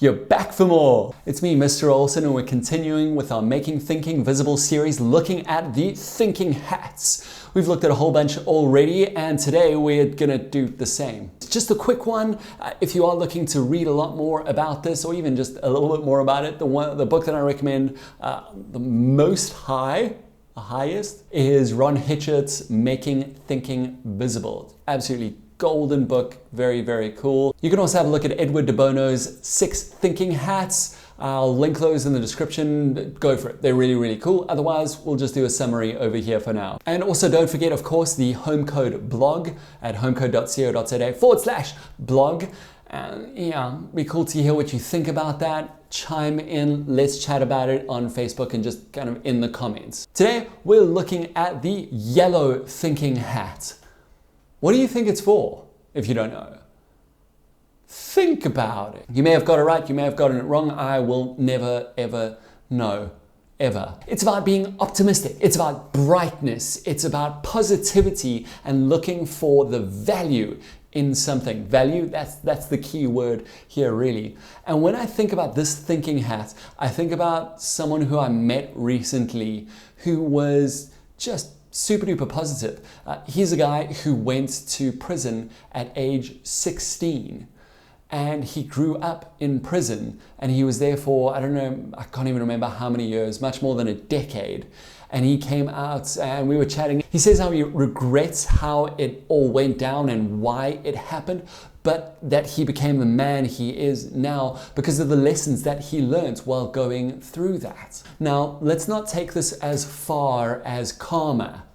You're back for more. It's me, Mr. Olsen, and we're continuing with our Making Thinking Visible series, looking at the thinking hats. We've looked at a whole bunch already, and today we're gonna do the same. Just a quick one. If you are looking to read a lot more about this, or even just a little bit more about it, the book that I recommend the highest, is Ron Hitchett's Making Thinking Visible. Absolutely golden book, very, very cool. You can also have a look at Edward de Bono's 6 Thinking Hats. I'll link those in the description. Go for it. They're really, really cool. Otherwise, we'll just do a summary over here for now. And also don't forget, of course, the Homecode blog at homecode.co.za/blog. Yeah, be cool to hear what you think about that. Chime in, let's chat about it on Facebook and just kind of in the comments. Today, we're looking at the yellow thinking hat. What do you think it's for, if you don't know? Think about it. You may have got it right, you may have gotten it wrong. I will never, ever know, ever. It's about being optimistic. It's about brightness. It's about positivity and looking for the value in something. Value, that's the key word here, really. And when I think about this thinking hat, I think about someone who I met recently who was just super duper positive. He's a guy who went to prison at age 16. And he grew up in prison, and he was there for, I don't know, I can't even remember how many years, much more than a decade. And he came out and we were chatting. He says how he regrets how it all went down and why it happened, but that he became the man he is now because of the lessons that he learned while going through that. Now, let's not take this as far as karma,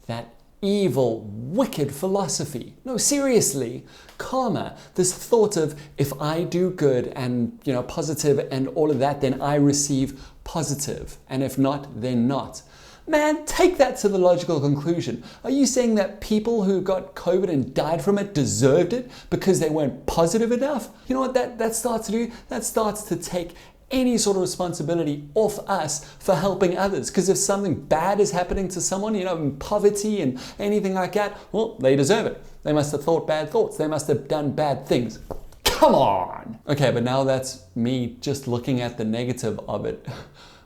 that evil, wicked philosophy. No, seriously, karma, this thought of if I do good and, positive and all of that, then I receive positive. And if not, then not. Man, take that to the logical conclusion. Are you saying that people who got COVID and died from it deserved it because they weren't positive enough? You know what that starts to do? That starts to take any sort of responsibility off us for helping others. Because if something bad is happening to someone, in poverty and anything like that, well, they deserve it. They must have thought bad thoughts. They must have done bad things. Come on! Okay, but now that's me just looking at the negative of it.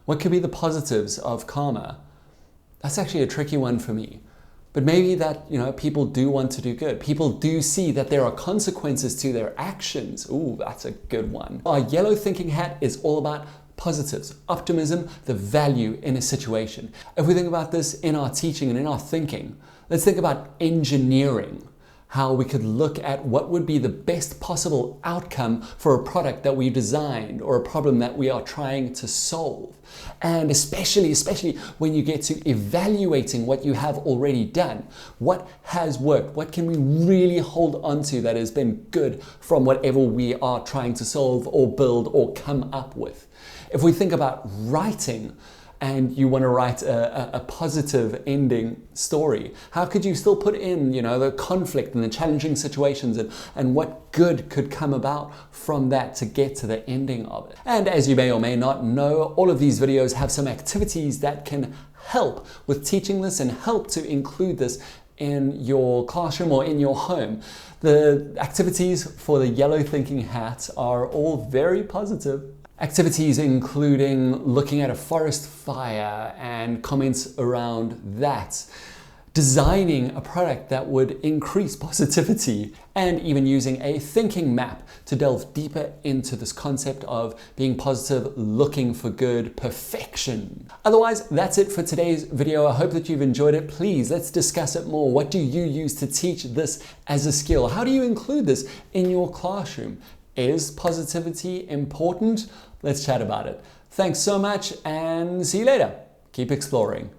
What could be the positives of karma? That's actually a tricky one for me. But maybe that, people do want to do good. People do see that there are consequences to their actions. Ooh, that's a good one. Our yellow thinking hat is all about positives, optimism, the value in a situation. If we think about this in our teaching and in our thinking, let's think about engineering. How we could look at what would be the best possible outcome for a product that we designed or a problem that we are trying to solve. And especially when you get to evaluating what you have already done, what has worked, what can we really hold on to that has been good from whatever we are trying to solve or build or come up with. If we think about writing, and you want to write a positive ending story, how could you still put in, the conflict and the challenging situations and what good could come about from that to get to the ending of it? And as you may or may not know, all of these videos have some activities that can help with teaching this and help to include this in your classroom or in your home. The activities for the yellow thinking hat are all very positive. Activities including looking at a forest fire and comments around that, designing a product that would increase positivity, and even using a thinking map to delve deeper into this concept of being positive, looking for good, perfection. Otherwise, that's it for today's video. I hope that you've enjoyed it. Please, let's discuss it more. What do you use to teach this as a skill? How do you include this in your classroom? Is positivity important? Let's chat about it. Thanks so much and see you later. Keep exploring.